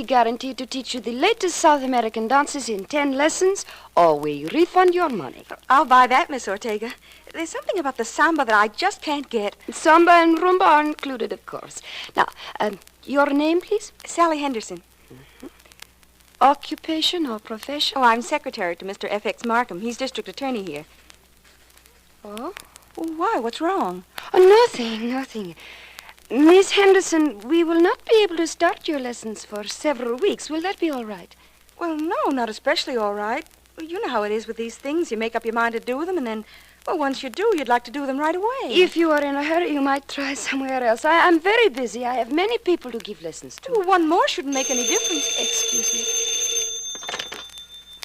guaranteed to teach you the latest South American dances in 10 lessons, or we refund your money. I'll buy that, Miss Ortega. There's something about the samba that I just can't get. Samba and rumba are included, of course. Now, your name, please? Sally Henderson. Mm-hmm. Occupation or profession? Oh, I'm secretary to Mr. F.X. Markham. He's district attorney here. Oh? Well, why? What's wrong? Oh, nothing. Miss Henderson, we will not be able to start your lessons for several weeks. Will that be all right? Well, no, not especially all right. Well, you know how it is with these things. You make up your mind to do them, and then, well, once you do, you'd like to do them right away. If you are in a hurry, you might try somewhere else. I'm very busy. I have many people to give lessons to. Well, one more shouldn't make any difference. Excuse me.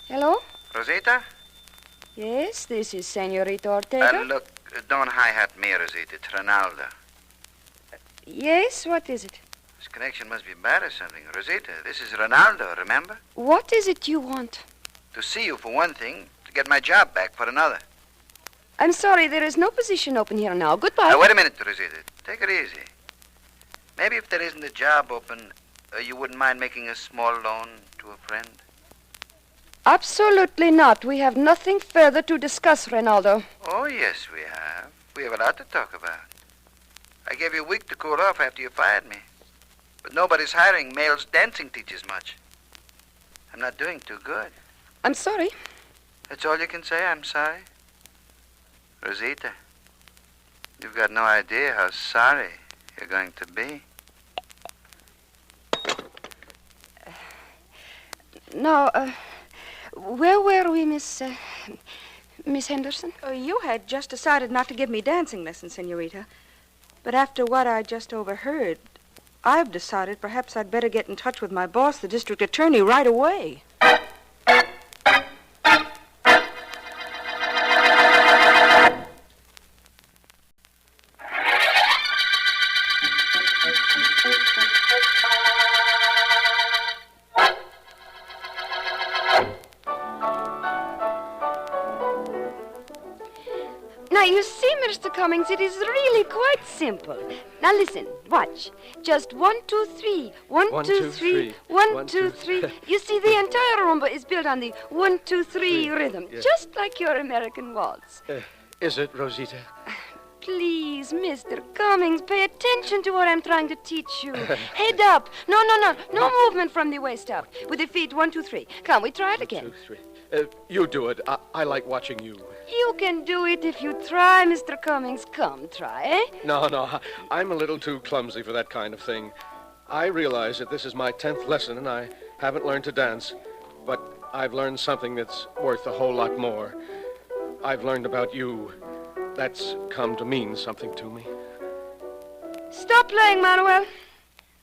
Hello? Rosita? Yes, this is Senorita Ortega. Look, don't hi-hat me, Rosita. It's Ronaldo. Yes, what is it? This connection must be bad or something. Rosita, this is Ronaldo, remember? What is it you want? To see you for one thing, to get my job back for another. I'm sorry, there is no position open here now. Goodbye. Wait a minute, Rosita. Take it easy. Maybe if there isn't a job open, you wouldn't mind making a small loan to a friend? Absolutely not. We have nothing further to discuss, Ronaldo. Oh, yes, we have. We have a lot to talk about. I gave you a week to cool off after you fired me. But nobody's hiring male dancing teachers much. I'm not doing too good. I'm sorry. That's all you can say, I'm sorry? Rosita, you've got no idea how sorry you're going to be. Now, where were we, Miss Henderson? You had just decided not to give me dancing lessons, Senorita. But after what I just overheard, I've decided perhaps I'd better get in touch with my boss, the district attorney, right away. Now, you see, Mr. Cummings, it is really quite simple. Now, listen, watch. Just 1, 2, 3. 1, 2, 3. 1, 2, 3. You see, the entire rumba is built on the 1, 2, 3 rhythm, just like your American waltz. Is it, Rosita? Please, Mr. Cummings, pay attention to what I'm trying to teach you. Head up. No movement from the waist up. With the feet, 1, 2, 3. Come, we try it again. 1, 2, 3. You do it. I like watching you. You can do it if you try, Mr. Cummings. Come, try, eh? No. I'm a little too clumsy for that kind of thing. I realize that this is my 10th lesson and I haven't learned to dance. But I've learned something that's worth a whole lot more. I've learned about you. That's come to mean something to me. Stop playing, Manuel.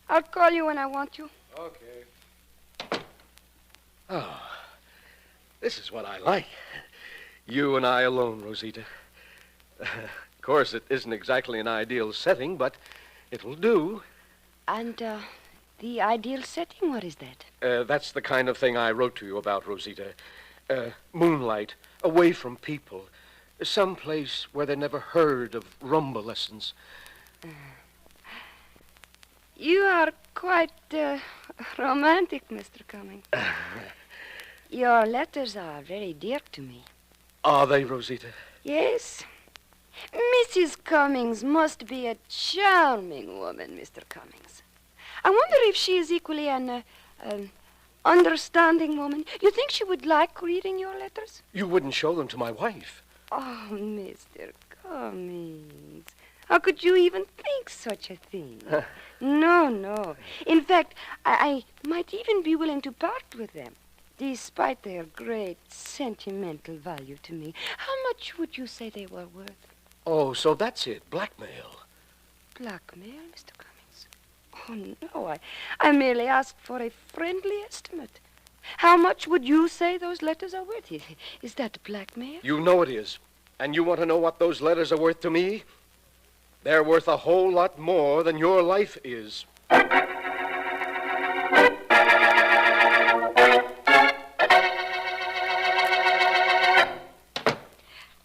I'll call you when I want you. Okay. Oh, this is what I like. You and I alone, Rosita. Of course, it isn't exactly an ideal setting, but it will do. And, the ideal setting, what is that? That's the kind of thing I wrote to you about, Rosita. Moonlight, away from people. Some place where they never heard of rumba lessons. You are quite, romantic, Mr. Cummings. Your letters are very dear to me. Are they, Rosita? Yes. Mrs. Cummings must be a charming woman, Mr. Cummings. I wonder if she is equally an understanding woman. You think she would like reading your letters? You wouldn't show them to my wife. Oh, Mr. Cummings, how could you even think such a thing? No. In fact, I might even be willing to part with them, despite their great sentimental value to me. How much would you say they were worth? Oh, so that's it, blackmail. Blackmail, Mr. Cummings? Oh, no, I merely asked for a friendly estimate. How much would you say those letters are worth? Is that blackmail? You know it is. And you want to know what those letters are worth to me? They're worth a whole lot more than your life is.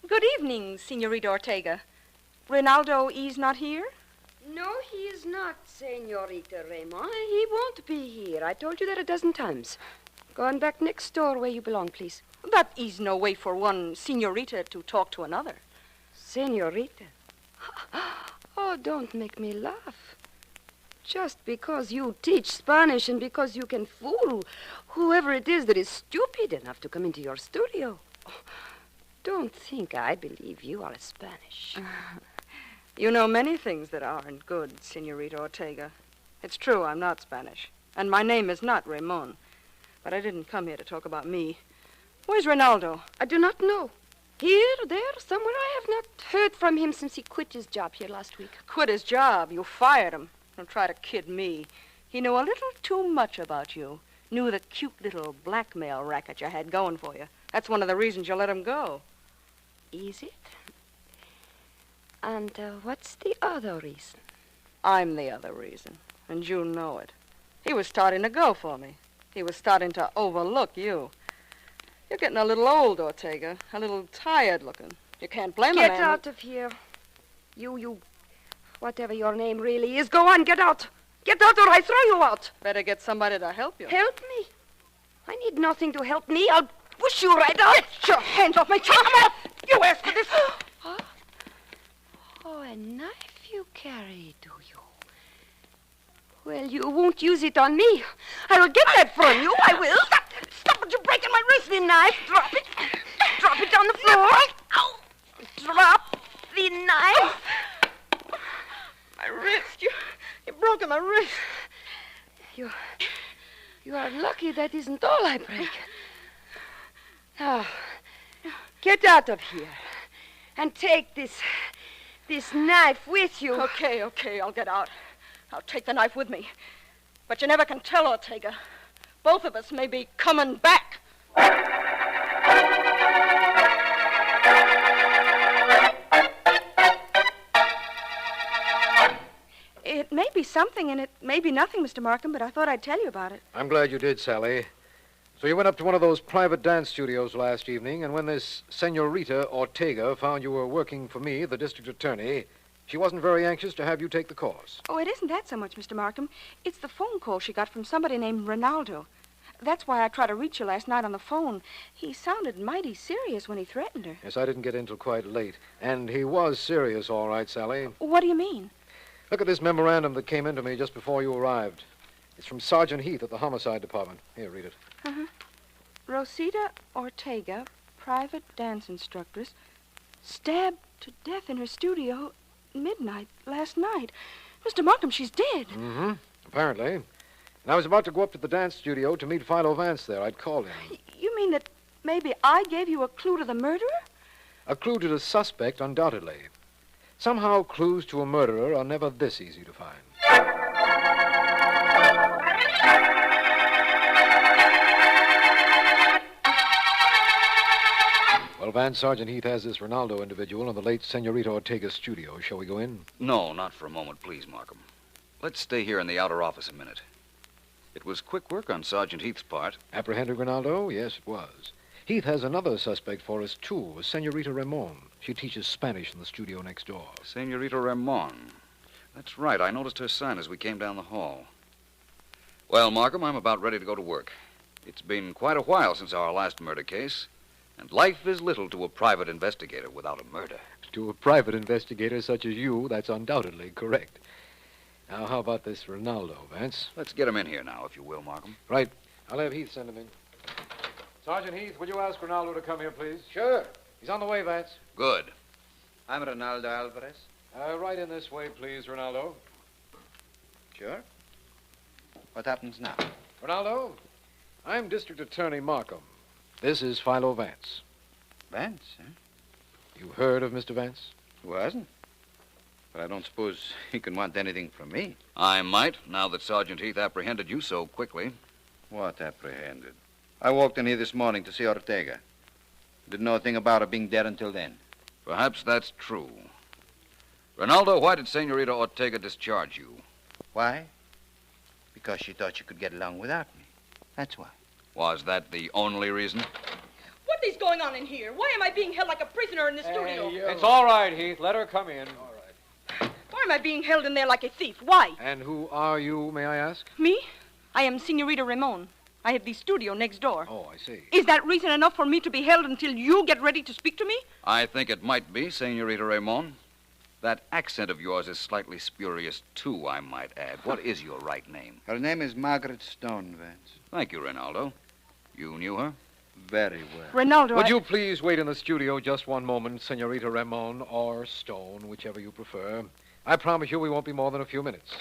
Good evening, Senorita Ortega. Ronaldo, he's not here? No, he is not, Senorita Raymond. He won't be here. I told you that a dozen times. Go on back next door where you belong, please. That is no way for one senorita to talk to another. Senorita? Oh, don't make me laugh. Just because you teach Spanish and because you can fool whoever it is that is stupid enough to come into your studio. Don't think I believe you are Spanish. You know many things that aren't good, Senorita Ortega. It's true, I'm not Spanish. And my name is not Ramon. But I didn't come here to talk about me. Where's Ronaldo? I do not know. Here, there, somewhere. I have not heard from him since he quit his job here last week. Quit his job. You fired him. Don't try to kid me. He knew a little too much about you. Knew the cute little blackmail racket you had going for you. That's one of the reasons you let him go. Is it? And what's the other reason? I'm the other reason, and you know it. He was starting to go for me. He was starting to overlook you. You're getting a little old, Ortega. A little tired looking. You can't blame a man. Get out of here. You, whatever your name really is, go on, get out. Get out or I throw you out. Better get somebody to help you. Help me? I need nothing to help me. I'll push you right out. Get your hands off me. Come on. You asked for this. Huh? Oh, a knife you carry, do you? Well, you won't use it on me. I will get that from you. I will. Stop it. You're breaking my wrist. The knife. Drop it. Drop it on the floor. Ow. Drop the knife. My wrist. You broke my wrist. You are lucky that isn't all I break. Now, get out of here and take this knife with you. Okay, I'll get out. I'll take the knife with me. But you never can tell, Ortega. Both of us may be coming back. It may be something, and it may be nothing, Mr. Markham, but I thought I'd tell you about it. I'm glad you did, Sally. So you went up to one of those private dance studios last evening, and when this Senorita Ortega found you were working for me, the district attorney, she wasn't very anxious to have you take the course. Oh, it isn't that so much, Mr. Markham. It's the phone call she got from somebody named Ronaldo. That's why I tried to reach you last night on the phone. He sounded mighty serious when he threatened her. Yes, I didn't get in till quite late. And he was serious, all right, Sally. What do you mean? Look at this memorandum that came into me just before you arrived. It's from Sergeant Heath at the Homicide Department. Here, read it. Rosita Ortega, private dance instructress, stabbed to death in her studio midnight last night. Mr. Markham, she's dead. Mm-hmm. Apparently. And I was about to go up to the dance studio to meet Philo Vance there. I'd called him. You mean that maybe I gave you a clue to the murderer? A clue to the suspect, undoubtedly. Somehow, clues to a murderer are never this easy to find. Well, Vance, Sergeant Heath has this Ronaldo individual in the late Senorita Ortega's studio. Shall we go in? No, not for a moment, please, Markham. Let's stay here in the outer office a minute. It was quick work on Sergeant Heath's part. Apprehended Ronaldo? Yes, it was. Heath has another suspect for us, too, a Senorita Ramon. She teaches Spanish in the studio next door. Senorita Ramon. That's right. I noticed her sign as we came down the hall. Well, Markham, I'm about ready to go to work. It's been quite a while since our last murder case, and life is little to a private investigator without a murder. To a private investigator such as you, that's undoubtedly correct. Now, how about this Ronaldo, Vance? Let's get him in here now, if you will, Markham. Right. I'll have Heath send him in. Sergeant Heath, would you ask Ronaldo to come here, please? Sure. He's on the way, Vance. Good. I'm Ronaldo Alvarez. Right in this way, please, Ronaldo. Sure. What happens now? Ronaldo, I'm District Attorney Markham. This is Philo Vance. Vance, huh? You heard of Mr. Vance? Who hasn't? But I don't suppose he can want anything from me. I might, now that Sergeant Heath apprehended you so quickly. What apprehended? I walked in here this morning to see Ortega. Didn't know a thing about her being dead until then. Perhaps that's true. Ronaldo, why did Senorita Ortega discharge you? Why? Because she thought she could get along without me. That's why. Was that the only reason? What is going on in here? Why am I being held like a prisoner in the studio? It's all right, Heath. Let her come in. All right. Why am I being held in there like a thief? Why? And who are you, may I ask? Me? I am Senorita Ramon. I have the studio next door. Oh, I see. Is that reason enough for me to be held until you get ready to speak to me? I think it might be, Senorita Ramon. That accent of yours is slightly spurious, too, I might add. What is your right name? Her name is Margaret Stone, Vance. Thank you, Rinaldo. You knew her? Very well. Rinaldo, Would you please wait in the studio just one moment, Senorita Ramon, or Stone, whichever you prefer. I promise you we won't be more than a few minutes.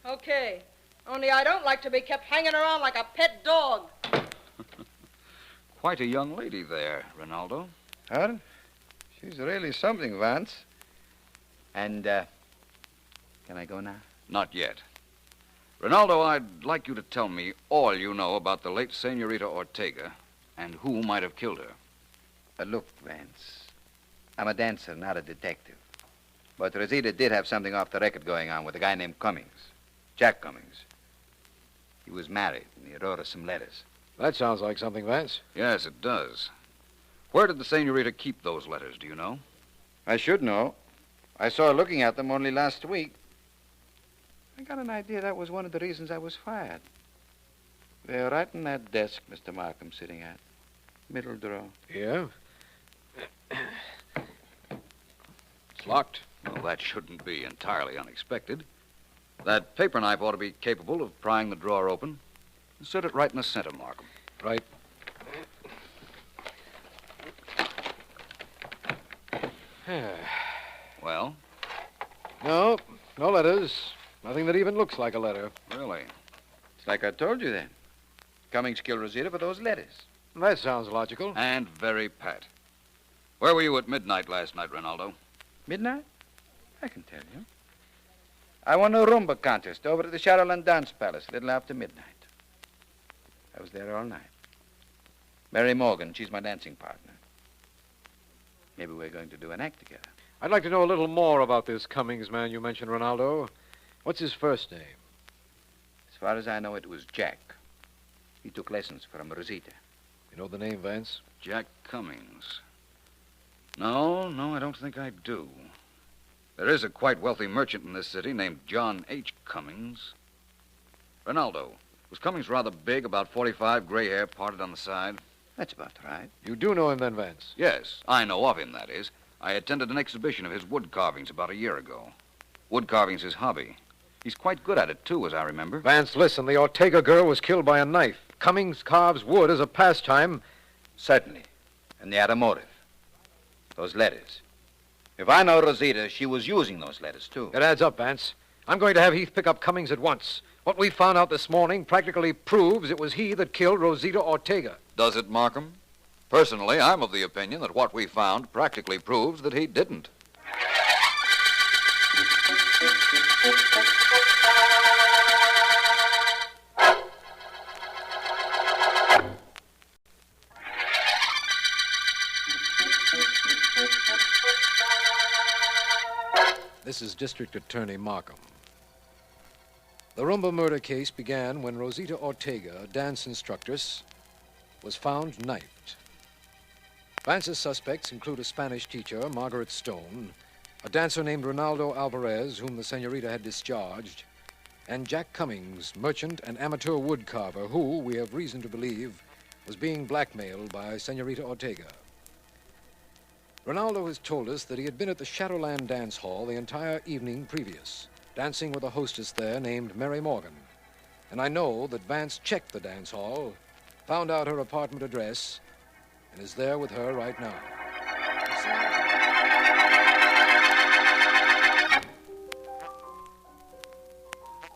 Okay. Only I don't like to be kept hanging around like a pet dog. Quite a young lady there, Rinaldo. Her? She's really something, Vance. And, can I go now? Not yet. Rinaldo, I'd like you to tell me all you know about the late Senorita Ortega and who might have killed her. Look, Vance, I'm a dancer, not a detective. But Rosita did have something off the record going on with a guy named Cummings. Jack Cummings. He was married, and he wrote us some letters. That sounds like something, Vance. Yes, it does. Where did the Senorita keep those letters, do you know? I should know. I saw her looking at them only last week. I got an idea that was one of the reasons I was fired. They're right in that desk Mr. Markham's sitting at. Middle drawer. Yeah? It's locked. Well, that shouldn't be entirely unexpected. That paper knife ought to be capable of prying the drawer open. Set it right in the center, Markham. Right. Well, No letters. Nothing that even looks like a letter. really? It's like I told you then. Cummings killed Rosita for those letters. That sounds logical. And very pat. Where were you at midnight last night, Rinaldo? Midnight? I can tell you. I won a Rhumba contest over at the Shadowland Dance Palace a little after midnight. I was there all night. Mary Morgan, she's my dancing partner. Maybe we're going to do an act together. I'd like to know a little more about this Cummings man you mentioned, Ronaldo. What's his first name? As far as I know, it was Jack. He took lessons from Rosita. You know the name, Vance? Jack Cummings. No, I don't think I do. There is a quite wealthy merchant in this city named John H. Cummings. Rinaldo, was Cummings rather big, about 45, gray hair parted on the side? That's about right. You do know him then, Vance? Yes, I know of him, that is. I attended an exhibition of his wood carvings about a year ago. Wood carving's his hobby. He's quite good at it, too, as I remember. Vance, listen. The Ortega girl was killed by a knife. Cummings carves wood as a pastime. Certainly. And they had a motive. Those letters. If I know Rosita, she was using those letters, too. It adds up, Vance. I'm going to have Heath pick up Cummings at once. What we found out this morning practically proves it was he that killed Rosita Ortega. Does it, Markham? Personally, I'm of the opinion that what we found practically proves that he didn't. This is District Attorney Markham. The Rhumba murder case began when Rosita Ortega, a dance instructress, was found knifed. Vance's suspects include a Spanish teacher, Margaret Stone, a dancer named Ronaldo Alvarez, whom the senorita had discharged, and Jack Cummings, merchant and amateur woodcarver, who, we have reason to believe, was being blackmailed by Senorita Ortega. Ronaldo has told us that he had been at the Shadowland Dance Hall the entire evening previous, dancing with a hostess there named Mary Morgan. And I know that Vance checked the dance hall, found out her apartment address, and is there with her right now.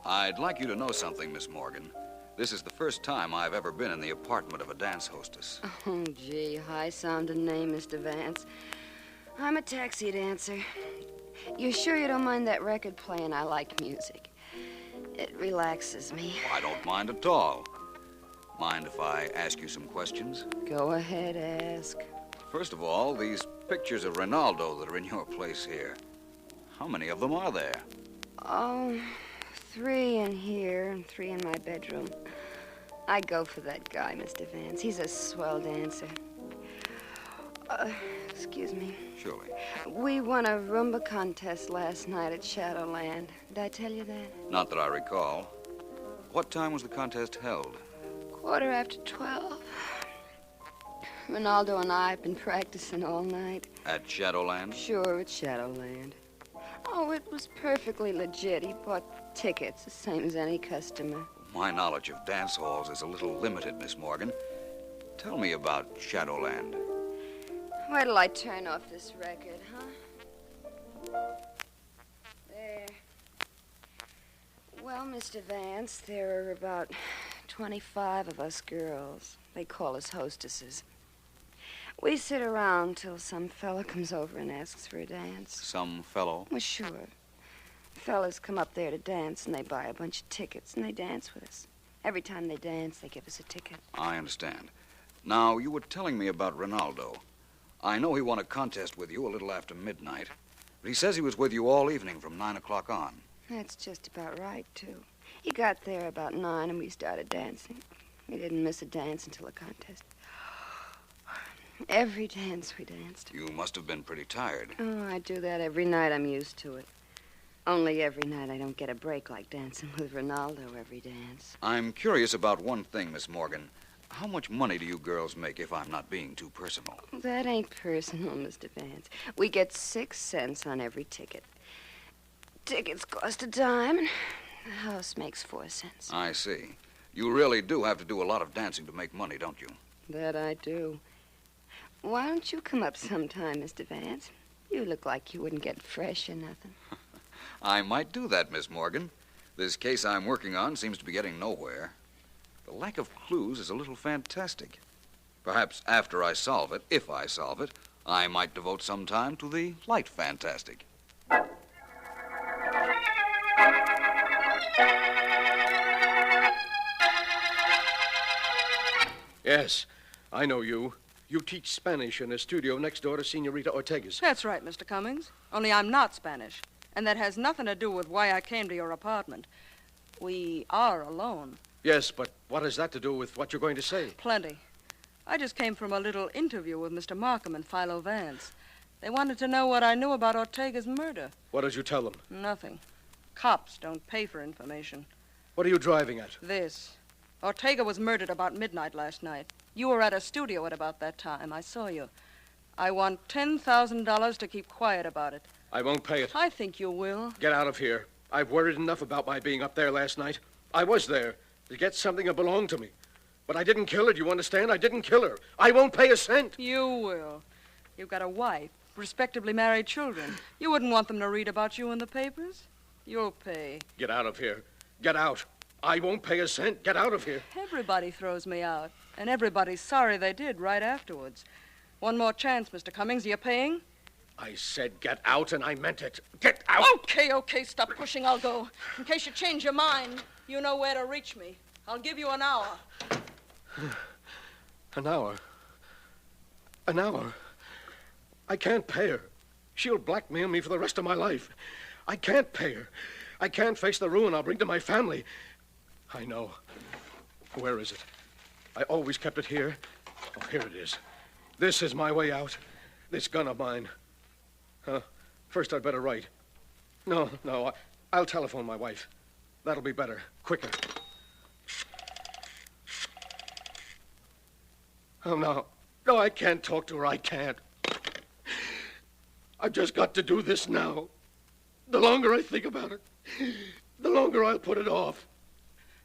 I'd like you to know something, Miss Morgan. This is the first time I've ever been in the apartment of a dance hostess. Oh, gee, high-sounding name, Mr. Vance. I'm a taxi dancer. You're sure you don't mind that record playing? I like music. It relaxes me. I don't mind at all. Mind if I ask you some questions? Go ahead, ask. First of all, these pictures of Ronaldo that are in your place here. How many of them are there? Oh, 3 in here and 3 in my bedroom. I go for that guy, Mr. Vance. He's a swell dancer. Excuse me. Surely. We won a Rhumba contest last night at Shadowland. Did I tell you that? Not that I recall. What time was the contest held? 12:15. Ronaldo and I have been practicing all night. At Shadowland? Sure, at Shadowland. Oh, it was perfectly legit. He bought tickets, the same as any customer. My knowledge of dance halls is a little limited, Miss Morgan. Tell me about Shadowland. Where till I turn off this record, huh? There. Well, Mr. Vance, there are about 25 of us girls. They call us hostesses. We sit around till some fella comes over and asks for a dance. Some fellow? Well, sure. Fellas come up there to dance, and they buy a bunch of tickets, and they dance with us. Every time they dance, they give us a ticket. I understand. Now, you were telling me about Ronaldo. I know he won a contest with you a little after midnight, but he says he was with you all evening from 9 o'clock on. That's just about right, too. He got there about 9, and we started dancing. We didn't miss a dance until the contest. Every dance we danced. You must have been pretty tired. Oh, I do that every night. I'm used to it. Only every night I don't get a break like dancing with Ronaldo every dance. I'm curious about one thing, Miss Morgan. How much money do you girls make, if I'm not being too personal? That ain't personal, Mr. Vance. We get 6 cents on every ticket. Tickets cost a dime, and the house makes 4 cents. I see. You really do have to do a lot of dancing to make money, don't you? That I do. Why don't you come up sometime, Mr. Vance? You look like you wouldn't get fresh or nothing. I might do that, Miss Morgan. This case I'm working on seems to be getting nowhere. The lack of clues is a little fantastic. Perhaps after I solve it, if I solve it, I might devote some time to the light fantastic. Yes, I know you. You teach Spanish in a studio next door to Senorita Ortega's. That's right, Mr. Cummings. Only I'm not Spanish. And that has nothing to do with why I came to your apartment. We are alone. Yes, but what has that to do with what you're going to say? Plenty. I just came from a little interview with Mr. Markham and Philo Vance. They wanted to know what I knew about Ortega's murder. What did you tell them? Nothing. Cops don't pay for information. What are you driving at? This. Ortega was murdered about midnight last night. You were at a studio at about that time. I saw you. I want $10,000 to keep quiet about it. I won't pay it. I think you will. Get out of here. I've worried enough about my being up there last night. I was there to get something that belonged to me. But I didn't kill her, do you understand? I didn't kill her. I won't pay a cent. You will. You've got a wife, respectably married children. You wouldn't want them to read about you in the papers? You'll pay. Get out of here. Get out. I won't pay a cent. Get out of here. Everybody throws me out, and everybody's sorry they did right afterwards. One more chance, Mr. Cummings. Are you paying? I said get out, and I meant it. Get out! Okay, stop pushing. I'll go. In case you change your mind, you know where to reach me. I'll give you an hour. An hour? An hour? I can't pay her. She'll blackmail me for the rest of my life. I can't pay her. I can't face the ruin I'll bring to my family. I know. Where is it? I always kept it here. Oh, here it is. This is my way out. This gun of mine. First, I'd better write. No, I'll telephone my wife. That'll be better, quicker. Oh, no, I can't talk to her. I can't. I've just got to do this now. The longer I think about it, the longer I'll put it off.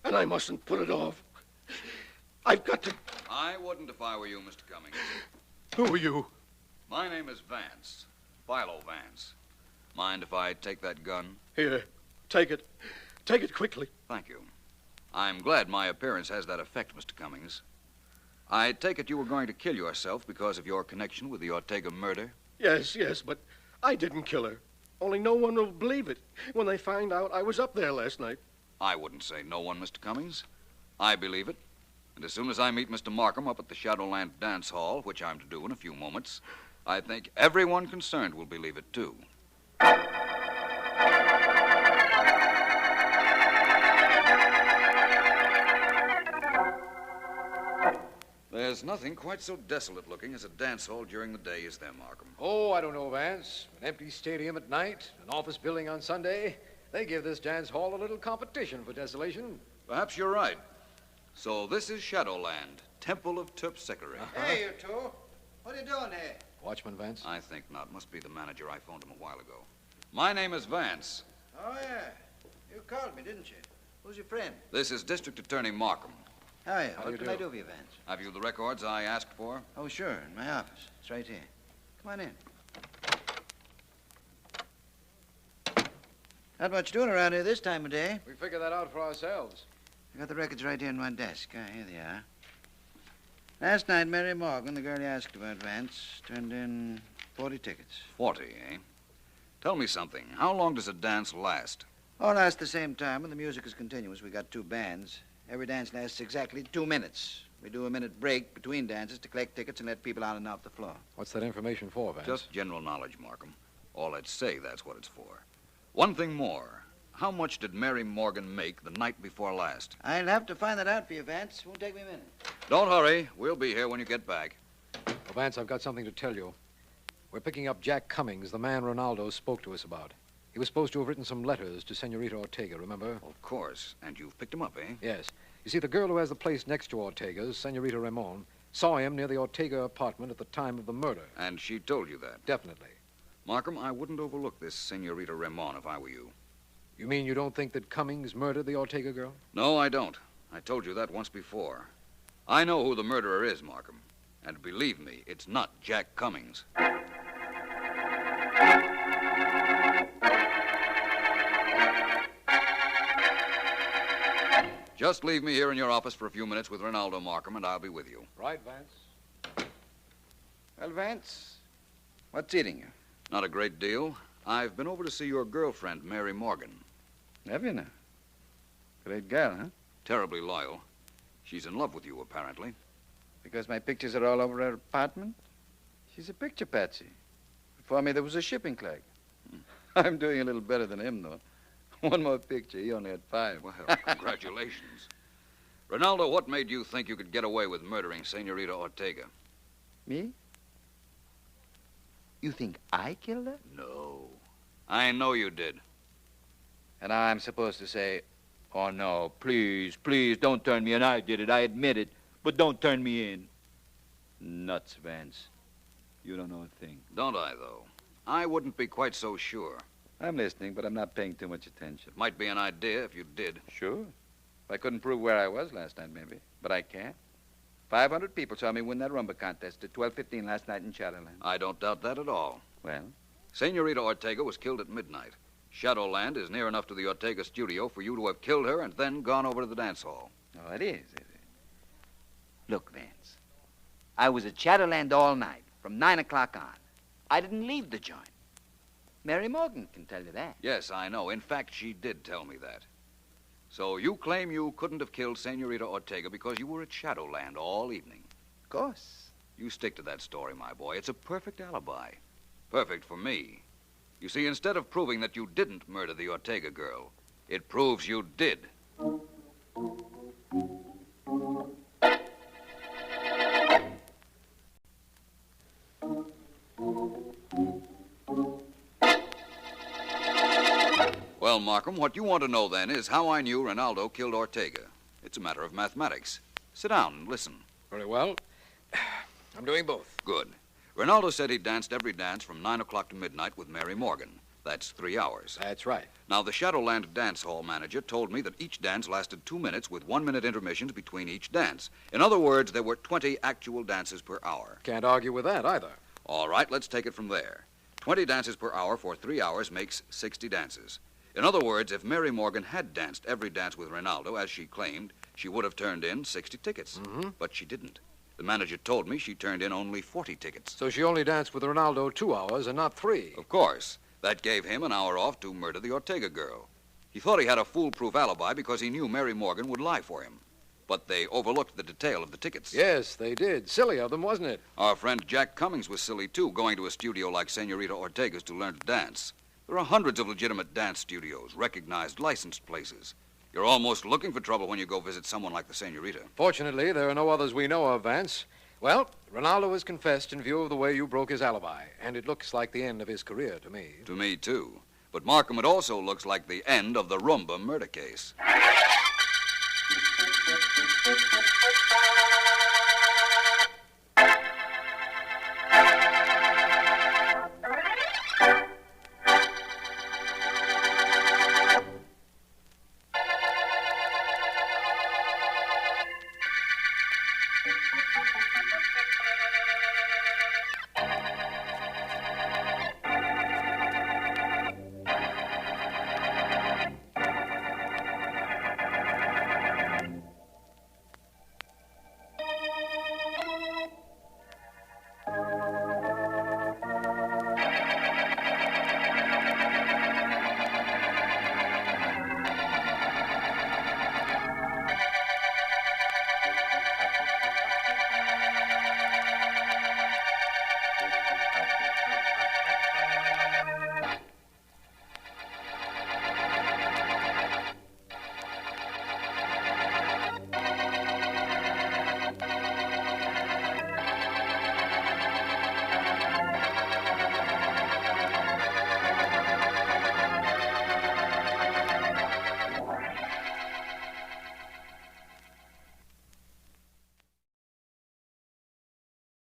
And I mustn't put it off. I've got to... I wouldn't if I were you, Mr. Cummings. Who are you? My name is Vance. Philo Vance. Mind if I take that gun? Here, take it. Take it quickly. Thank you. I'm glad my appearance has that effect, Mr. Cummings. I take it you were going to kill yourself because of your connection with the Ortega murder? Yes, but I didn't kill her. Only no one will believe it when they find out I was up there last night. I wouldn't say no one, Mr. Cummings. I believe it. And as soon as I meet Mr. Markham up at the Shadowland Dance Hall, which I'm to do in a few moments, I think everyone concerned will believe it, too. There's nothing quite so desolate looking as a dance hall during the day, is there, Markham? Oh, I don't know, Vance. An empty stadium at night, an office building on Sunday. They give this dance hall a little competition for desolation. Perhaps you're right. So this is Shadowland, Temple of Terpsichore. Hey, you two. What are you doing here? Watchman, Vance? I think not. Must be the manager. I phoned him a while ago. My name is Vance. Oh, yeah. You called me, didn't you? Who's your friend? This is District Attorney Markham. How are you? How What do can you I do? do for you, Vance? Have you the records I asked for? Oh, sure. In my office. It's right here. Come on in. Not much doing around here this time of day. We figured that out for ourselves. I got the records right here on my desk. Here they are. Last night, Mary Morgan, the girl you asked about, Vance, turned in 40 tickets. 40, eh? Tell me something. How long does a dance last? All last the same time, and the music is continuous. We got 2 bands. Every dance lasts exactly 2 minutes. We do a minute break between dances to collect tickets and let people on and off the floor. What's that information for, Vance? Just general knowledge, Markham. All I'd say, that's what it's for. One thing more. How much did Mary Morgan make the night before last? I'll have to find that out for you, Vance. Won't take me a minute. Don't hurry. We'll be here when you get back. Well, Vance, I've got something to tell you. We're picking up Jack Cummings, the man Ronaldo spoke to us about. He was supposed to have written some letters to Senorita Ortega, remember? Of course. And you've picked him up, eh? Yes. You see, the girl who has the place next to Ortega's, Senorita Ramon, saw him near the Ortega apartment at the time of the murder. And she told you that. Definitely. Markham, I wouldn't overlook this Senorita Ramon if I were you. You mean you don't think that Cummings murdered the Ortega girl? No, I don't. I told you that once before. I know who the murderer is, Markham. And believe me, it's not Jack Cummings. Just leave me here in your office for a few minutes with Ronaldo, Markham, and I'll be with you. Right, Vance. Well, Vance, what's eating you? Not a great deal. I've been over to see your girlfriend, Mary Morgan. Have you now? Great girl, huh? Terribly loyal. She's in love with you, apparently. Because my pictures are all over her apartment? She's a picture patsy. Before me, there was a shipping clerk. I'm doing a little better than him, though. One more picture. He only had 5. Well, congratulations. Ronaldo, what made you think you could get away with murdering Senorita Ortega? Me? You think I killed her? No. I know you did. And now I'm supposed to say, oh, no, please, don't turn me in. I did it. I admit it. But don't turn me in. Nuts, Vance. You don't know a thing. Don't I, though? I wouldn't be quite so sure. I'm listening, but I'm not paying too much attention. Might be an idea if you did. Sure. If I couldn't prove where I was last night, maybe. But I can't. 500 people saw me win that Rhumba contest at 12:15 last night in Shadowland. I don't doubt that at all. Well? Senorita Ortega was killed at midnight. Shadowland is near enough to the Ortega studio for you to have killed her and then gone over to the dance hall. Oh, it is it? Look, Vance. I was at Shadowland all night, from 9 o'clock on. I didn't leave the joint. Mary Morgan can tell you that. Yes, I know. In fact, she did tell me that. So you claim you couldn't have killed Senorita Ortega because you were at Shadowland all evening. Of course. You stick to that story, my boy. It's a perfect alibi. Perfect for me. You see, instead of proving that you didn't murder the Ortega girl, it proves you did. Well, Markham, what you want to know then is how I knew Ronaldo killed Ortega. It's a matter of mathematics. Sit down and listen. Very well. I'm doing both. Good. Ronaldo said he danced every dance from 9 o'clock to midnight with Mary Morgan. That's 3 hours. That's right. Now, the Shadowland dance hall manager told me that each dance lasted 2 minutes with 1-minute intermissions between each dance. In other words, there were 20 actual dances per hour. Can't argue with that either. All right, let's take it from there. 20 dances per hour for 3 hours makes 60 dances. In other words, if Mary Morgan had danced every dance with Ronaldo, as she claimed, she would have turned in 60 tickets. Mm-hmm. But she didn't. The manager told me she turned in only 40 tickets. So she only danced with Ronaldo 2 hours and not 3. Of course. That gave him an hour off to murder the Ortega girl. He thought he had a foolproof alibi because he knew Mary Morgan would lie for him. But they overlooked the detail of the tickets. Yes, they did. Silly of them, wasn't it? Our friend Jack Cummings was silly, too, going to a studio like Senorita Ortega's to learn to dance. There are hundreds of legitimate dance studios, recognized licensed places. You're almost looking for trouble when you go visit someone like the senorita. Fortunately, there are no others we know of, Vance. Well, Ronaldo has confessed in view of the way you broke his alibi, and it looks like the end of his career to me. To me, too. But, Markham, it also looks like the end of the Rhumba Murder Case.